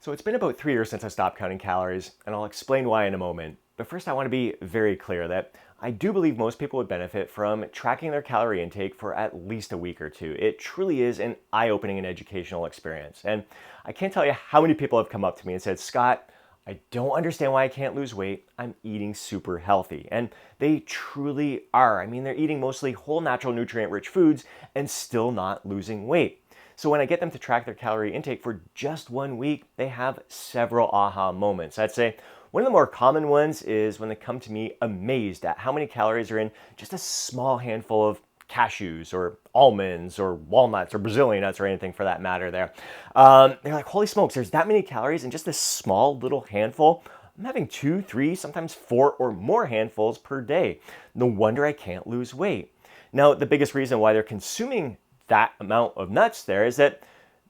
So it's been about 3 years since I stopped counting calories, and I'll explain why in a moment. But first, I want to be very clear that I do believe most people would benefit from tracking their calorie intake for at least a week or two. It truly is an eye-opening and educational experience. And I can't tell you how many people have come up to me and said, Scott, I don't understand why I can't lose weight. I'm eating super healthy. And they truly are. I mean, they're eating mostly whole, natural, nutrient-rich foods and still not losing weight. So when I get them to track their calorie intake for just 1 week, they have several aha moments. I'd say one of the more common ones is when they come to me amazed at how many calories are in just a small handful of cashews or almonds or walnuts or Brazilian nuts or anything for that matter there. They're like, holy smokes, there's that many calories in just this small little handful. I'm having 2, 3, sometimes 4 or more handfuls per day. No wonder I can't lose weight. Now, the biggest reason why they're consuming that amount of nuts there is that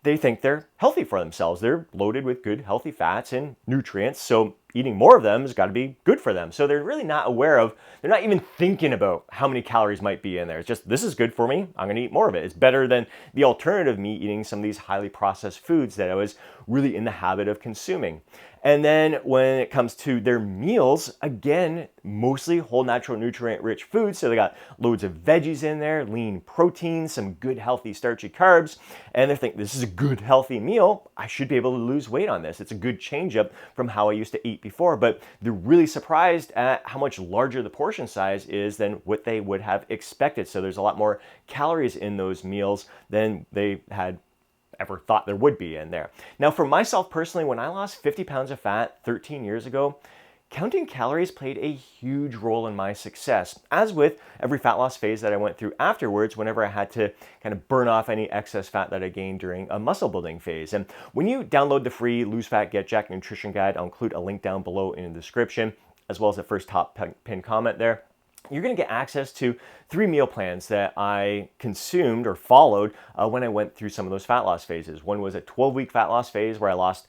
they think they're healthy for themselves. They're loaded with good, healthy fats and nutrients. So eating more of them has got to be good for them. So they're really not aware of, they're not even thinking about how many calories might be in there. It's just, this is good for me. I'm going to eat more of it. It's better than the alternative, me eating some of these highly processed foods that I was really in the habit of consuming. And then when it comes to their meals, again, mostly whole, natural, nutrient-rich foods. So they got loads of veggies in there, lean protein, some good, healthy, starchy carbs. And they're thinking, this is a good, healthy meal. I should be able to lose weight on this. It's a good change up from how I used to eat before. But they're really surprised at how much larger the portion size is than what they would have expected. So there's a lot more calories in those meals than they had ever thought there would be in there. Now, for myself personally, when I lost 50 pounds of fat 13 years ago, counting calories played a huge role in my success, as with every fat loss phase that I went through afterwards whenever I had to kind of burn off any excess fat that I gained during a muscle building phase. And when you download the free Lose Fat, Get Jacked nutrition guide, I'll include a link down below in the description, as well as the first top pinned comment there. You're going to get access to 3 meal plans that I consumed or followed when I went through some of those fat loss phases. One was a 12-week fat loss phase where I lost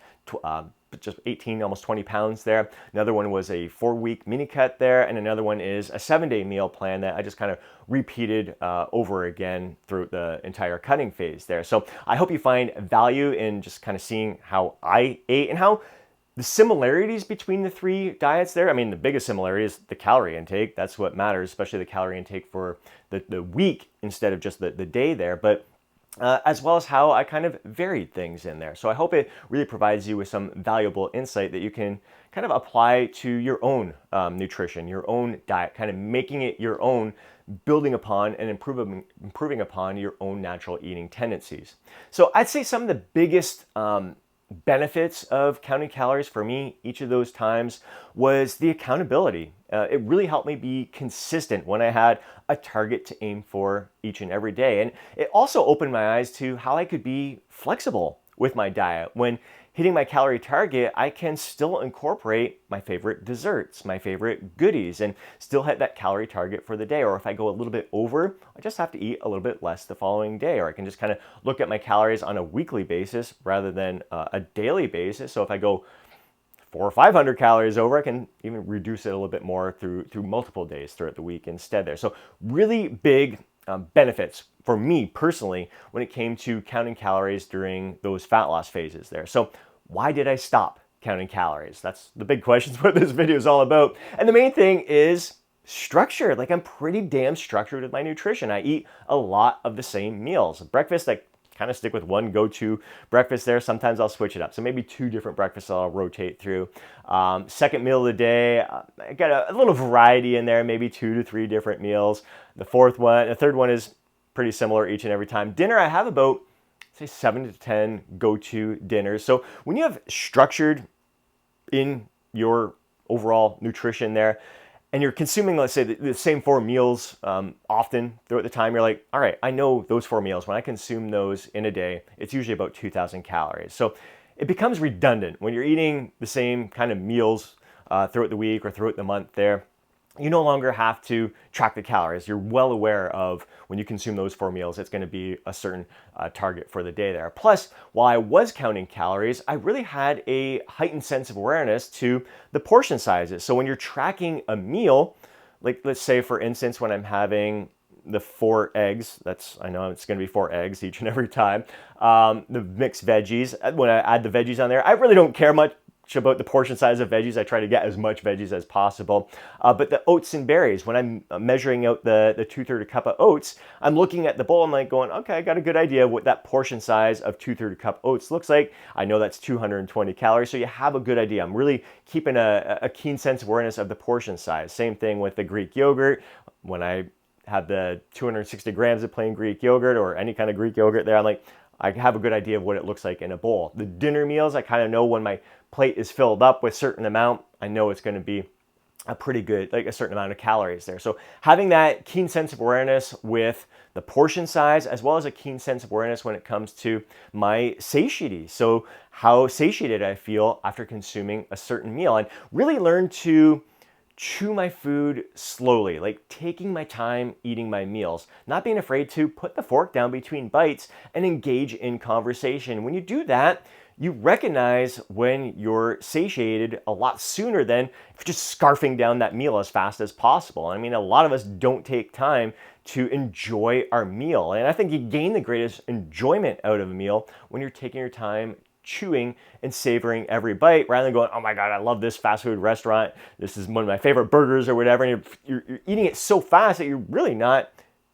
just 18, almost 20 pounds there. Another one was a 4-week mini cut there. And another one is a 7-day meal plan that I just kind of repeated over again through the entire cutting phase there. So I hope you find value in just kind of seeing how I ate and how the similarities between the 3 diets there. I mean, the biggest similarity is the calorie intake. That's what matters, especially the calorie intake for the week instead of just the day there. But as well as how I kind of varied things in there. So I hope it really provides you with some valuable insight that you can kind of apply to your own nutrition, your own diet, kind of making it your own, building upon and improving upon your own natural eating tendencies. So I'd say some of the biggest benefits of counting calories for me each of those times was the accountability. It really helped me be consistent when I had a target to aim for each and every day. And it also opened my eyes to how I could be flexible with my diet. When hitting my calorie target, I can still incorporate my favorite desserts, my favorite goodies, and still hit that calorie target for the day. Or if I go a little bit over, I just have to eat a little bit less the following day. Or I can just kind of look at my calories on a weekly basis rather than a daily basis. So if I go 400 or 500 calories over, I can even reduce it a little bit more through multiple days throughout the week instead there. So really big benefits for me personally when it came to counting calories during those fat loss phases there. So why did I stop counting calories? That's the big question, what this video is all about. And the main thing is structure. Like, I'm pretty damn structured with my nutrition. I eat a lot of the same meals. Breakfast, I kind of stick with one go-to breakfast there. Sometimes I'll switch it up. So maybe 2 different breakfasts I'll rotate through. Second meal of the day, I got a little variety in there, maybe 2 to 3 different meals. The third one is pretty similar each and every time. Dinner, I have about, say, 7 to 10 go-to dinners. So when you have structured in your overall nutrition there, and you're consuming, let's say, the same 4 meals often throughout the time, you're like, all right, I know those 4 meals. When I consume those in a day, it's usually about 2,000 calories. So it becomes redundant when you're eating the same kind of meals throughout the week or throughout the month there. You no longer have to track the calories. You're well aware of when you consume those 4 meals, it's going to be a certain target for the day there. Plus, while I was counting calories, I really had a heightened sense of awareness to the portion sizes. So when you're tracking a meal, like let's say for instance, when I'm having the 4 eggs. I know it's going to be 4 eggs each and every time. The mixed veggies. When I add the veggies on there, I really don't care much about the portion size of veggies. I try to get as much veggies as possible. But the oats and berries, when I'm measuring out the 2/3 cup of oats, I'm looking at the bowl, I'm like going, okay, I got a good idea of what that portion size of 2/3 cup oats looks like. I know that's 220 calories, so you have a good idea. I'm really keeping a keen sense of awareness of the portion size. Same thing with the Greek yogurt. When I have the 260 grams of plain Greek yogurt or any kind of Greek yogurt there, I'm like, I have a good idea of what it looks like in a bowl. The dinner meals, I kind of know when my plate is filled up with a certain amount, I know it's going to be a pretty good, like a certain amount of calories there. So having that keen sense of awareness with the portion size, as well as a keen sense of awareness when it comes to my satiety. So how satiated I feel after consuming a certain meal, and really learn to chew my food slowly, like taking my time eating my meals, not being afraid to put the fork down between bites and engage in conversation. When you do that, you recognize when you're satiated a lot sooner than if you're just scarfing down that meal as fast as possible. I mean, a lot of us don't take time to enjoy our meal. And I think you gain the greatest enjoyment out of a meal when you're taking your time chewing and savoring every bite rather than going, oh my God, I love this fast food restaurant. This is one of my favorite burgers or whatever. And you're eating it so fast that you're really not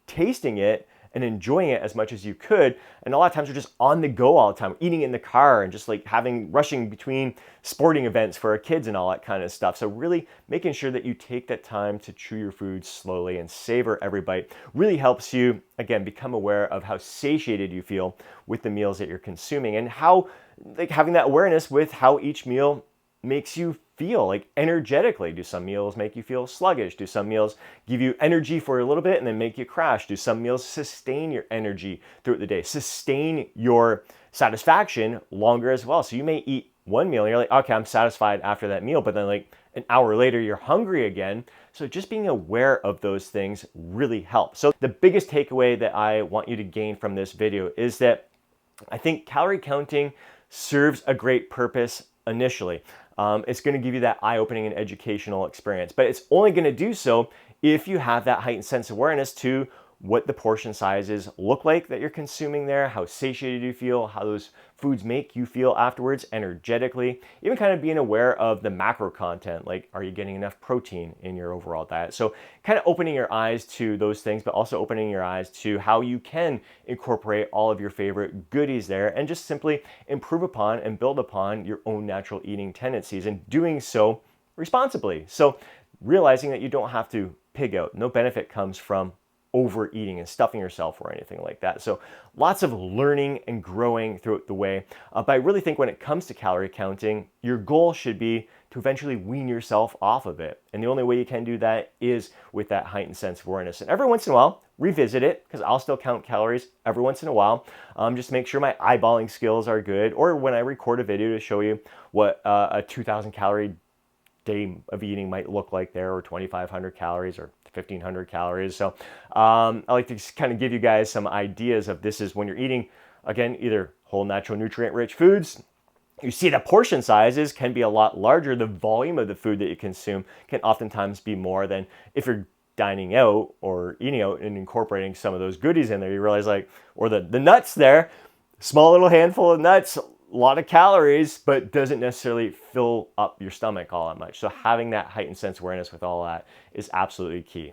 tasting it and enjoying it as much as you could. And a lot of times you're just on the go all the time, eating in the car and just like rushing between sporting events for our kids and all that kind of stuff. So really making sure that you take that time to chew your food slowly and savor every bite really helps you, again, become aware of how satiated you feel with the meals that you're consuming, and how, like, having that awareness with how each meal makes you feel, like, energetically. Do some meals make you feel sluggish? Do some meals give you energy for a little bit and then make you crash? Do some meals sustain your energy throughout the day, sustain your satisfaction longer as well? So you may eat one meal and you're like, okay, I'm satisfied after that meal, but then like an hour later you're hungry again. So just being aware of those things really helps. So the biggest takeaway that I want you to gain from this video is that I think calorie counting serves a great purpose initially. It's going to give you that eye-opening and educational experience, but it's only going to do so if you have that heightened sense of awareness to what the portion sizes look like that you're consuming there, how satiated you feel, how those foods make you feel afterwards energetically, even kind of being aware of the macro content, like are you getting enough protein in your overall diet? So kind of opening your eyes to those things, but also opening your eyes to how you can incorporate all of your favorite goodies there and just simply improve upon and build upon your own natural eating tendencies, and doing so responsibly. So realizing that you don't have to pig out. No benefit comes from overeating and stuffing yourself or anything like that. So lots of learning and growing throughout the way. But I really think when it comes to calorie counting, your goal should be to eventually wean yourself off of it. And the only way you can do that is with that heightened sense of awareness. And every once in a while, revisit it, because I'll still count calories every once in a while. Just make sure my eyeballing skills are good. Or when I record a video to show you what a 2,000 calorie day of eating might look like there, or 2,500 calories or 1,500 calories. So I like to just kind of give you guys some ideas of this is when you're eating, again, either whole natural nutrient rich foods. You see the portion sizes can be a lot larger. The volume of the food that you consume can oftentimes be more than if you're dining out or eating out and incorporating some of those goodies in there. You realize, like, or the nuts there, small little handful of nuts, a lot of calories, but doesn't necessarily fill up your stomach all that much. So having that heightened sense of awareness with all that is absolutely key.